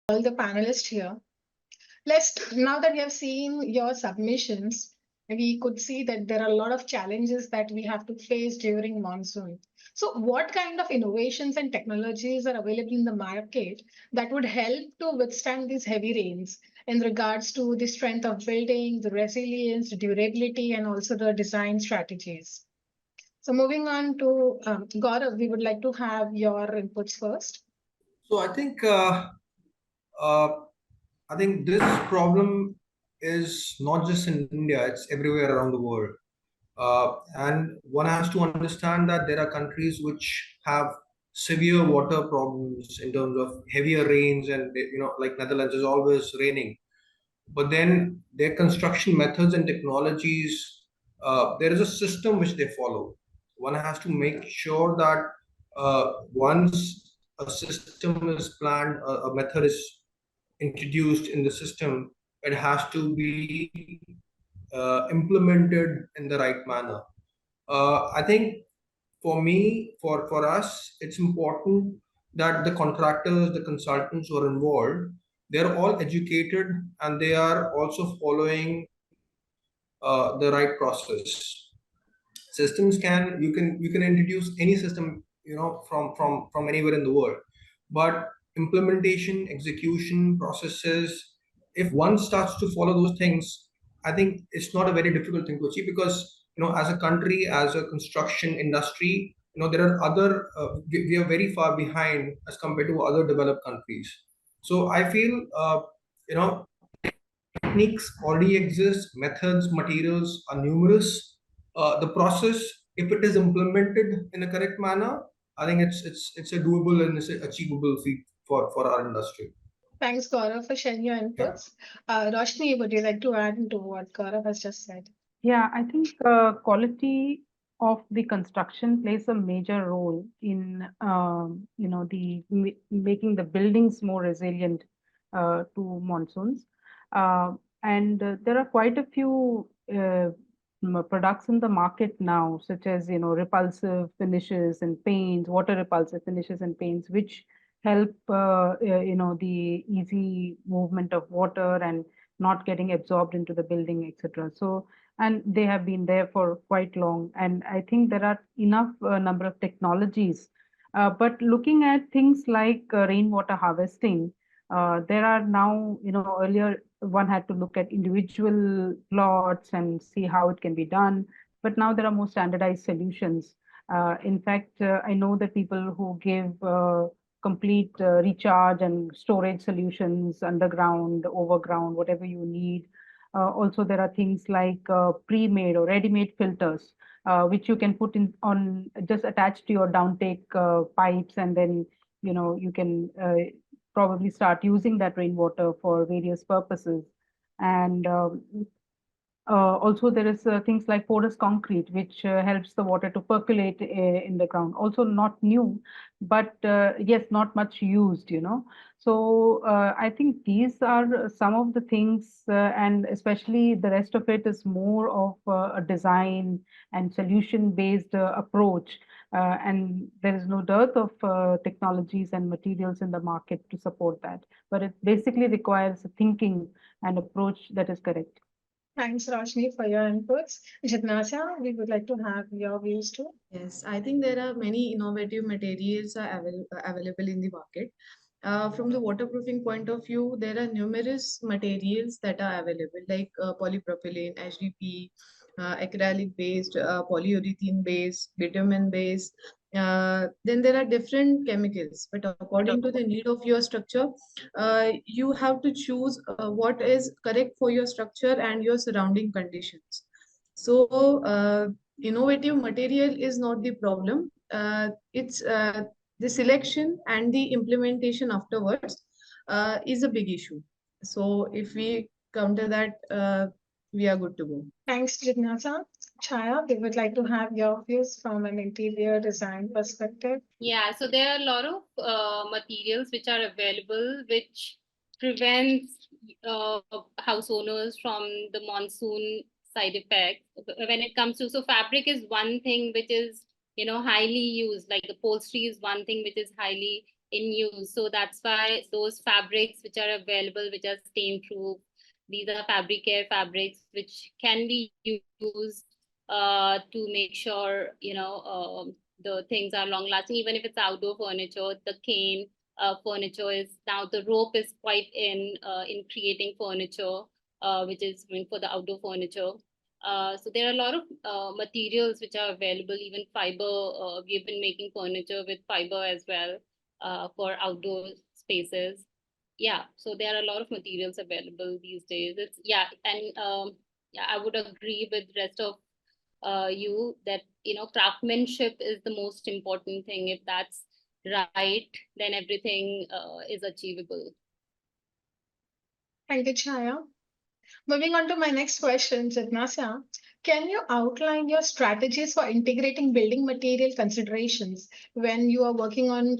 all the panelists here. Now that we have seen your submissions, we could see that there are a lot of challenges that we have to face during monsoon. So what kind of innovations and technologies are available in the market that would help to withstand these heavy rains in regards to the strength of building, the resilience, the durability, and also the design strategies? So moving on to Gaurav, we would like to have your inputs first. So uh, I think this problem is not just in India; it's everywhere around the world. And one has to understand that there are countries which have severe water problems in terms of heavier rains, and like Netherlands is always raining. But then their construction methods and technologies, there is a system which they follow. One has to make sure that once a system is planned, a method is introduced in the system, it has to be implemented in the right manner. I think for us, it's important that the contractors, the consultants who are involved, they're all educated and they are also following the right process. Systems you can introduce any system from anywhere in the world, but implementation, execution processes, if one starts to follow those things, I think it's not a very difficult thing to achieve, because as a country, as a construction industry, there are other we are very far behind as compared to other developed countries. So I feel you know techniques already exist, methods, materials are numerous. The process, if it is implemented in a correct manner, I think it's a doable and it's a achievable feat for our industry. Thanks, Gaurav, for sharing your Yeah. inputs. Roshni, would you like to add into what Gaurav has just said? Yeah, I think quality of the construction plays a major role in the making the buildings more resilient to monsoons. Uh, and there are quite a few products in the market now, such as repulsive finishes and paints, water repulsive finishes and paints, which help the easy movement of water and not getting absorbed into the building, etc. So, and they have been there for quite long, and I think there are enough number of technologies, but looking at things like rainwater harvesting, there are now, earlier one had to look at individual plots and see how it can be done, but now there are more standardized solutions. In fact, I know that people who give complete recharge and storage solutions underground, overground, whatever you need. Also, there are things like pre-made or ready-made filters, which you can put in on just attached to your downtake pipes, and then you can probably start using that rainwater for various purposes. And also, there is things like porous concrete, which helps the water to percolate in the ground. Also, not new, but yes, not much used. So I think these are some of the things, and especially the rest of it is more of a design and solution-based approach. And there is no dearth of technologies and materials in the market to support that. But it basically requires a thinking and approach that is correct. Thanks, Roshni, for your inputs. Jidnyasa, we would like to have your views too. Yes, I think there are many innovative materials are available in the market. From the waterproofing point of view, there are numerous materials that are available, like polypropylene, HDP, acrylic based, polyurethane based, bitumen based. Then there are different chemicals, but according to the need of your structure, you have to choose what is correct for your structure and your surrounding conditions. So, innovative material is not the problem. It's the selection and the implementation afterwards is a big issue. So if we counter that, we are good to go. Thanks, Jidnyasa. Chhaya, we would like to have your views from an interior design perspective. Yeah, so there are a lot of materials which are available which prevents house owners from the monsoon side effects. When it comes to, so fabric is one thing which is highly used, like upholstery is one thing which is highly in use. So that's why those fabrics which are available, which are stain proof, these are fabric care fabrics which can be used to make sure, the things are long lasting. Even if it's outdoor furniture, the cane furniture is now, the rope is quite in creating furniture, which is meant for the outdoor furniture. So there are a lot of materials which are available, even fiber. We've been making furniture with fiber as well for outdoor spaces. Yeah, so there are a lot of materials available these days. It's, yeah, and yeah, I would agree with the rest of you that craftsmanship is the most important thing. If that's right, then everything is achievable. Thank you, Chhaya. Moving on to my next question, Jidnyasa. Can you outline your strategies for integrating building material considerations when you are working on,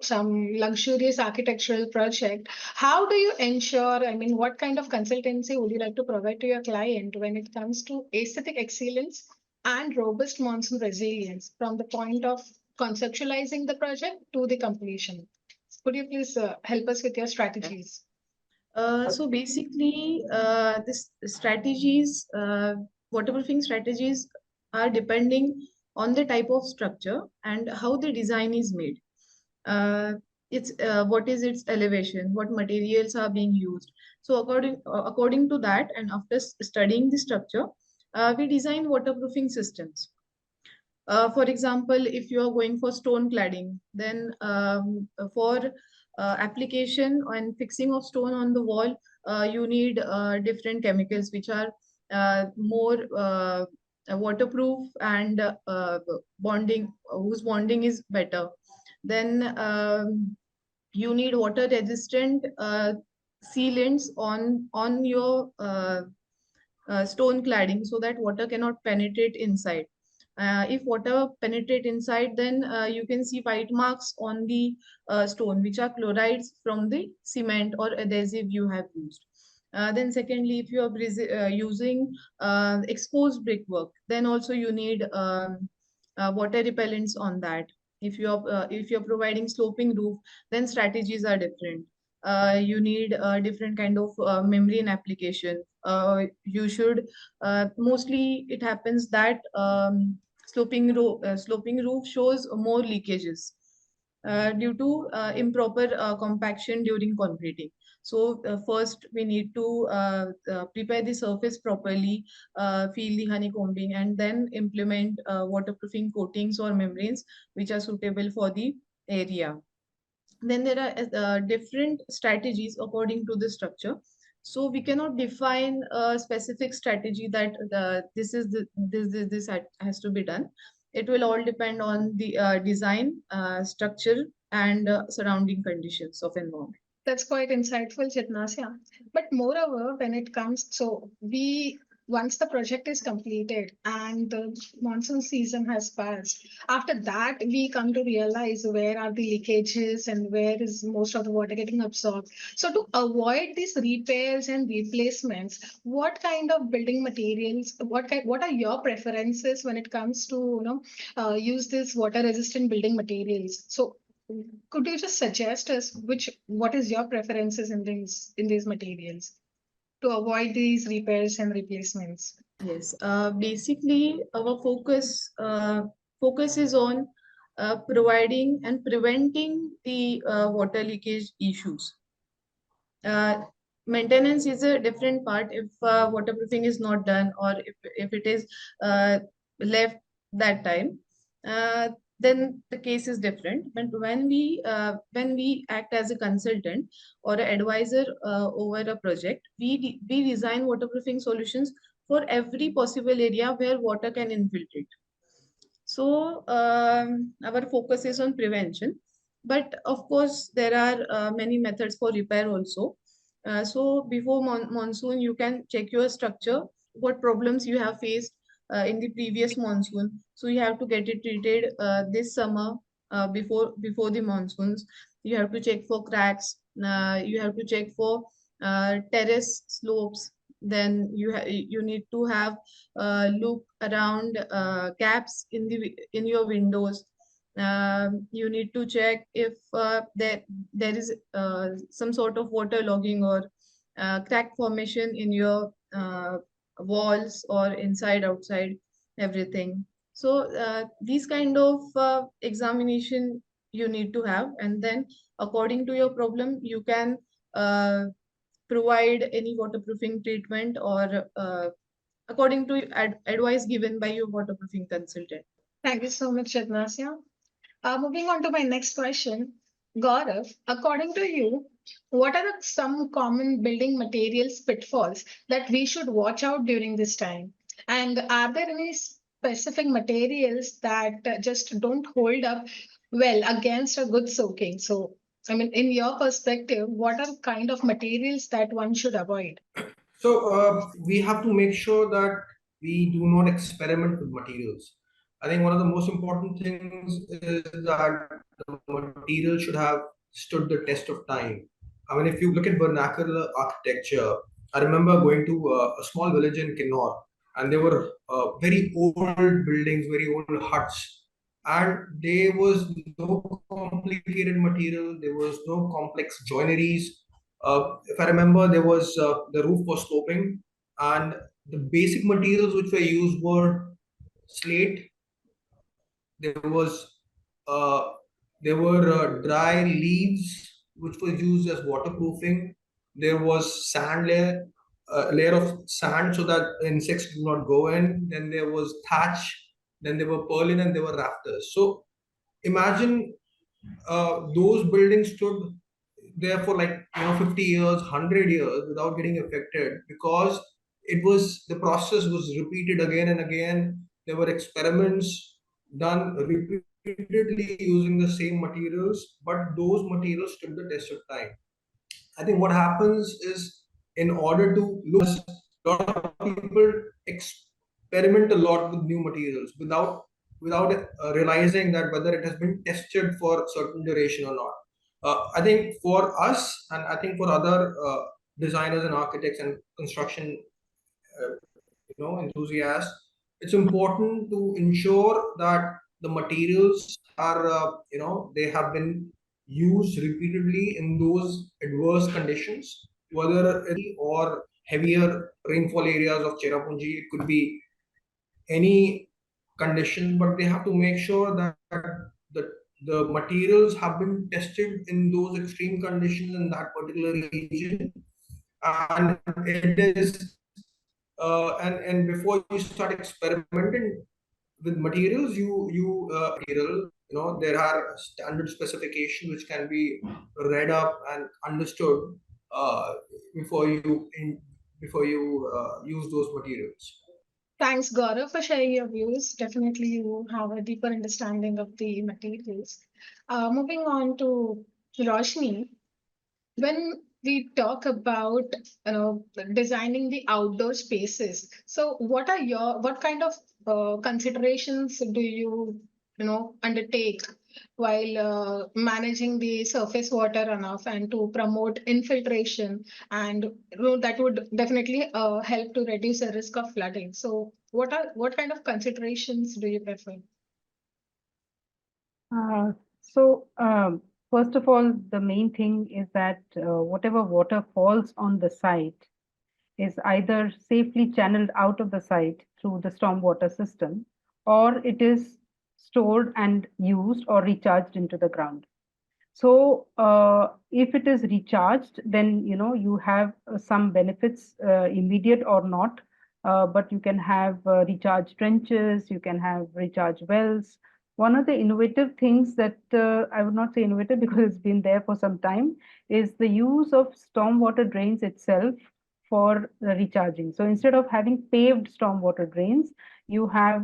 some luxurious architectural project? How do you ensure, I mean, what kind of consultancy would you like to provide to your client when it comes to aesthetic excellence and robust monsoon resilience from the point of conceptualizing the project to the completion? Could you please help us with your strategies? So basically, this strategies, waterproofing strategies are depending on the type of structure and how the design is made. Uh, it's what is its elevation, what materials are being used. So according to that, and after studying the structure, we design waterproofing systems. For example, if you are going for stone cladding, then for application and fixing of stone on the wall, you need different chemicals which are more waterproof and bonding, whose bonding is better. Then you need water resistant sealants on your stone cladding so that water cannot penetrate inside. If water penetrate inside, then you can see white marks on the stone, which are chlorides from the cement or adhesive you have used. Then secondly, if you are using exposed brickwork, then also you need water repellents on that. If you're providing sloping roof, then strategies are different. You need a different kind of membrane application. You should mostly it happens that sloping roof shows more leakages due to improper compaction during concreting. So first we need to prepare the surface properly, feel the honeycombing, and then implement waterproofing coatings or membranes which are suitable for the area. Then there are different strategies according to the structure. So we cannot define a specific strategy that this has to be done. It will all depend on the design, structure, and surrounding conditions of environment. That's quite insightful, Jitnasya. But moreover, when it comes, so we once the project is completed and the monsoon season has passed, after that we come to realize where are the leakages and where is most of the water getting absorbed. So to avoid these repairs and replacements, what kind of building materials, what are your preferences when it comes to use this water resistant building materials? So could you just suggest us what is your preferences in these materials to avoid these repairs and replacements? Yes, basically our focus is on providing and preventing the water leakage issues. Maintenance is a different part if waterproofing is not done, or if it is left that time, then the case is different. But when we act as a consultant or an advisor over a project, we design waterproofing solutions for every possible area where water can infiltrate. So our focus is on prevention, but of course there are many methods for repair also. So before monsoon, you can check your structure, what problems you have faced in the previous monsoon. So you have to get it treated this summer before the monsoons. You have to check for cracks. You have to check for terrace slopes. Then you need to have look around gaps in your windows. You need to check if there is some sort of water logging or crack formation in your walls or inside, outside, everything. So these kind of examination you need to have, and then according to your problem, you can uh, provide any waterproofing treatment or according to advice given by your waterproofing consultant. Thank you so much, Jidnyasa. Moving on to my next question, Gaurav, according to you, what are some common building materials pitfalls that we should watch out during this time? And are there any specific materials that just don't hold up well against a good soaking? So, I mean, in your perspective, what are kind of materials that one should avoid? So we have to make sure that we do not experiment with materials. I think one of the most important things is that the material should have stood the test of time. I mean, if you look at vernacular architecture, I remember going to a small village in Kinnaur, and there were very old buildings, very old huts, and there was no complicated material, there was no complex joineries. If I remember, there was the roof was sloping, and the basic materials which were used were slate. There was uh, there were dry leaves which was used as waterproofing. There was sand layer, layer of sand so that insects do not go in. Then there was thatch. Then there were purlin and there were rafters. So imagine those buildings stood there for like 50 years, 100 years without getting affected because it was the process was repeated again and again. There were experiments done repeatedly using the same materials, but those materials stood the test of time. I think what happens is, in order to look, a lot of people experiment a lot with new materials without realizing that whether it has been tested for certain duration or not. I think for us, and I think for other designers and architects and construction enthusiasts, it's important to ensure that the materials are they have been used repeatedly in those adverse conditions, whether it or heavier rainfall areas of Cherrapunji. It could be any condition, but they have to make sure that the the materials have been tested in those extreme conditions in that particular region, and it is and before you start experimenting with materials, there are standard specifications which can be read up and understood uh, before you use those materials. Thanks, Gaurav, for sharing your views. Definitely, you have a deeper understanding of the materials. Moving on to Roshni, when we talk about designing the outdoor spaces, so what kind of considerations do you undertake while managing the surface water runoff and to promote infiltration, and that would definitely help to reduce the risk of flooding. So what kind of considerations do you prefer? Uh, so, first of all, the main thing is that whatever water falls on the site is either safely channeled out of the site through the stormwater system, or it is stored and used or recharged into the ground. So if it is recharged, then you have some benefits, immediate or not, but you can have recharge trenches, you can have recharge wells. One of the innovative things that I would not say innovative because it's been there for some time is the use of stormwater drains itself for recharging. So instead of having paved stormwater drains, you have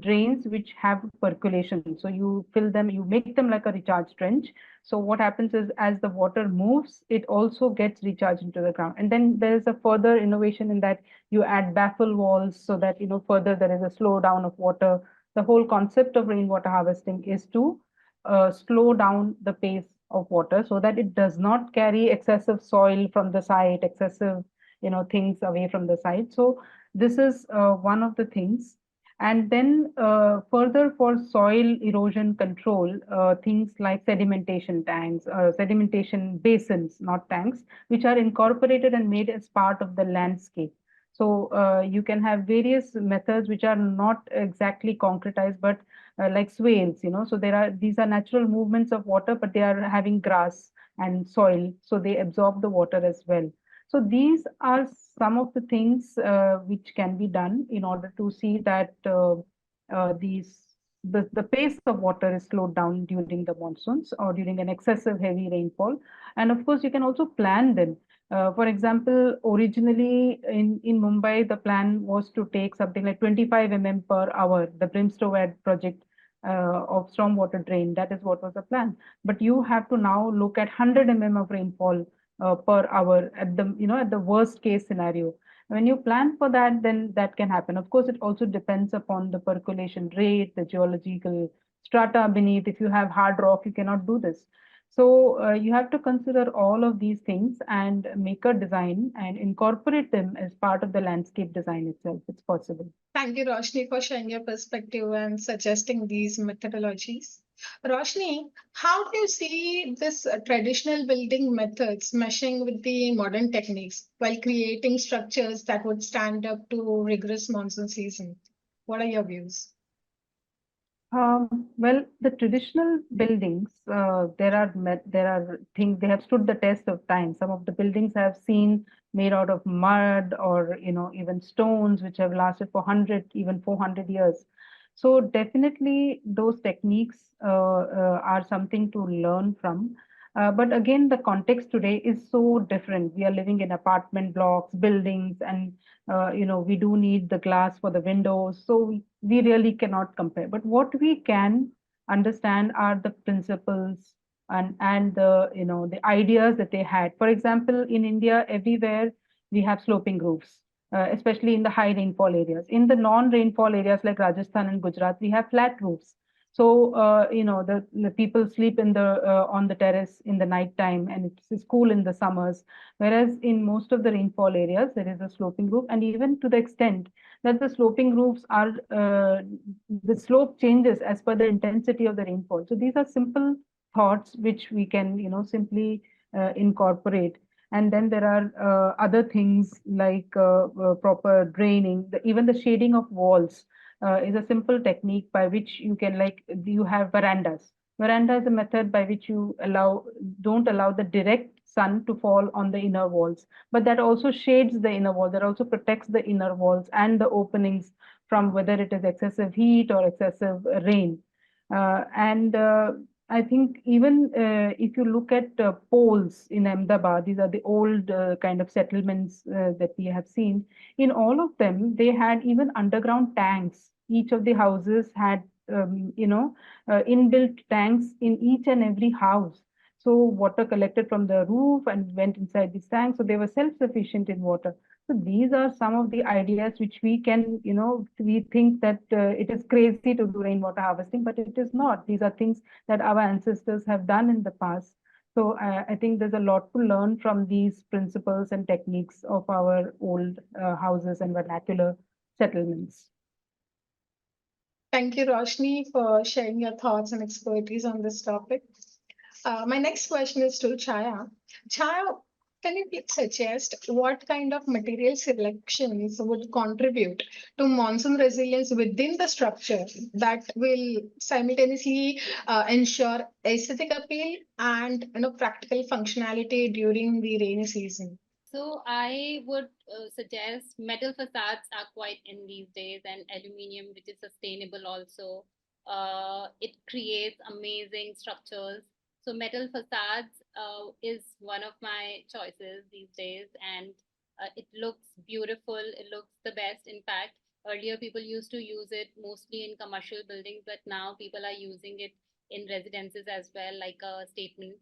drains which have percolation. So you fill them, you make them like a recharge trench. So what happens is as the water moves, it also gets recharged into the ground. And then there is a further innovation in that you add baffle walls so that further there is a slow down of water. The whole concept of rainwater harvesting is to slow down the pace of water so that it does not carry excessive soil from the site, excessive things away from the site. So this is one of the things. And then further for soil erosion control, things like sedimentation tanks, sedimentation basins, not tanks, which are incorporated and made as part of the landscape. So you can have various methods which are not exactly concretized, but like swales, so these are natural movements of water, but they are having grass and soil, so they absorb the water as well. So these are some of the things which can be done in order to see that the pace of water is slowed down during the monsoons or during an excessive heavy rainfall. And of course, you can also plan them. For example, originally in Mumbai, the plan was to take something like 25 per hour, the Brimstone project of stormwater drain. That is what was the plan. But you have to now look at 100 of rainfall per hour at the worst case scenario. When you plan for that, then that can happen. Of course, it also depends upon the percolation rate, the geological strata beneath. If you have hard rock, you cannot do this. So you have to consider all of these things and make a design and incorporate them as part of the landscape design itself. It's possible. Thank you, Roshni, for sharing your perspective and suggesting these methodologies. Roshni, how do you see this traditional building methods meshing with the modern techniques while creating structures that would stand up to rigorous monsoon season? What are your views? Well, the traditional buildings, there are things they have stood the test of time. Some of the buildings I have seen made out of mud or even stones, which have lasted for 100, even 400 years. So definitely those techniques are something to learn from. But again, the context today is so different. We are living in apartment blocks, buildings, and we do need the glass for the windows. So we really cannot compare. But what we can understand are the principles and the ideas that they had. For example, in India, everywhere we have sloping roofs, especially in the high rainfall areas. In the non-rainfall areas like Rajasthan and Gujarat, we have flat roofs. So the people sleep in the on the terrace in the night time, and it's cool in the summers. Whereas in most of the rainfall areas, there is a sloping roof, and even to the extent that the sloping roofs are the slope changes as per the intensity of the rainfall. So these are simple thoughts which we can simply incorporate. And then there are other things like proper draining, even the shading of walls is a simple technique by which you can, like, you have verandas. Veranda is a method by which you don't allow the direct sun to fall on the inner walls, but that also shades the inner wall, that also protects the inner walls and the openings from whether it is excessive heat or excessive rain. And I think even if you look at poles in Ahmedabad, these are the old kind of settlements that we have seen. In all of them, they had even underground tanks. Each of the houses had, inbuilt tanks in each and every house. So water collected from the roof and went inside these tanks. So they were self-sufficient in water. So these are some of the ideas which we can, we think that it is crazy to do rainwater harvesting, but it is not. These are things that our ancestors have done in the past. So I think there's a lot to learn from these principles and techniques of our old houses and vernacular settlements. Thank you, Roshni, for sharing your thoughts and expertise on this topic. My next question is to Chhaya. Chhaya, can you please suggest what kind of material selections would contribute to monsoon resilience within the structure that will simultaneously ensure aesthetic appeal and practical functionality during the rainy season? So I would suggest metal facades are quite in these days, and aluminium, which is sustainable also. It creates amazing structures. So metal facades is one of my choices these days, and it looks beautiful. It looks the best. In fact, earlier people used to use it mostly in commercial buildings, but now people are using it in residences as well, like a statement,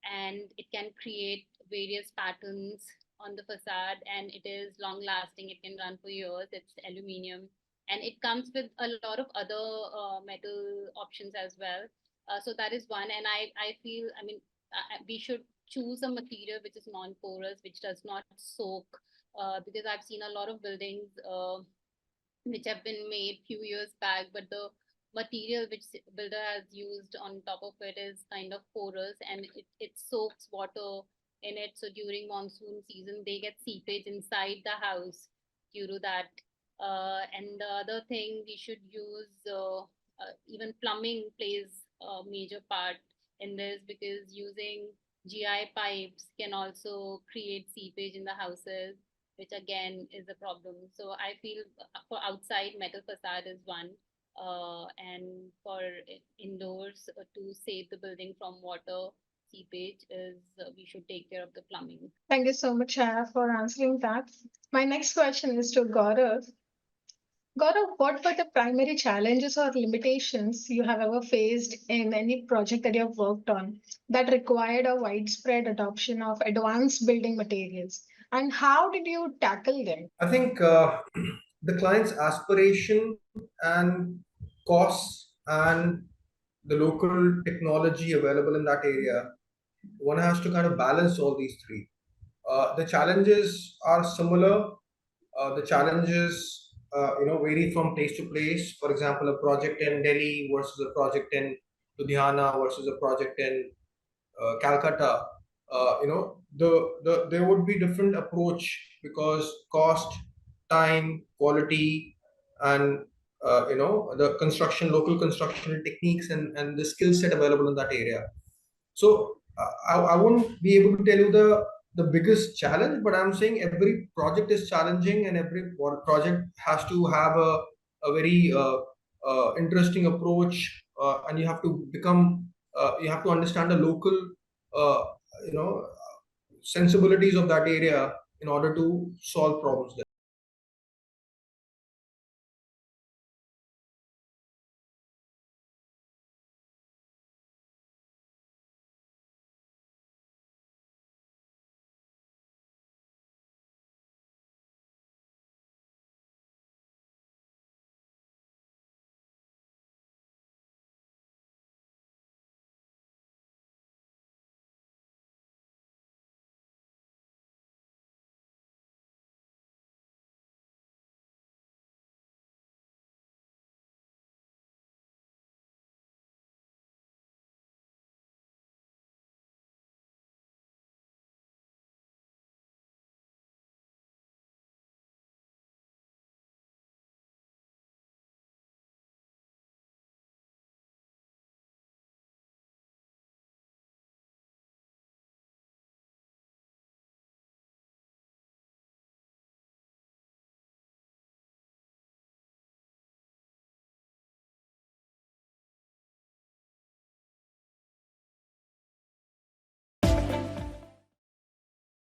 and it can create various patterns on the facade, and it is long lasting. It can run for years. It's aluminium, and it comes with a lot of other metal options as well. So that is one, and I feel, I mean, we should choose a material which is non-porous, which does not soak, because I've seen a lot of buildings which have been made few years back, but the material which builder has used on top of it is kind of porous, and it soaks water in it. So during monsoon season, they get seepage inside the house due to that. And the other thing we should use, even plumbing plays a major part in this, because using GI pipes can also create seepage in the houses, which again is a problem. So I feel for outside, metal facade is one, and for indoors, to save the building from water seepage is, we should take care of the plumbing. Thank you so much, Chhaya, for answering that. My next question is to Gaurav. Gaurav, what were the primary challenges or limitations you have ever faced in any project that you have worked on that required a widespread adoption of advanced building materials? And how did you tackle them? I think the client's aspiration and costs and the local technology available in that area, one has to kind of balance all these three. The challenges are similar. The challenges, vary from place to place. For example, a project in Delhi versus a project in Ludhiana versus a project in Calcutta. There would be different approach because cost, time, quality, and the local construction techniques and the skill set available in that area. So I won't be able to tell you the biggest challenge, but I'm saying every project is challenging, and every project has to have a very interesting approach, and you have to understand the local uh, you know sensibilities of that area in order to solve problems there.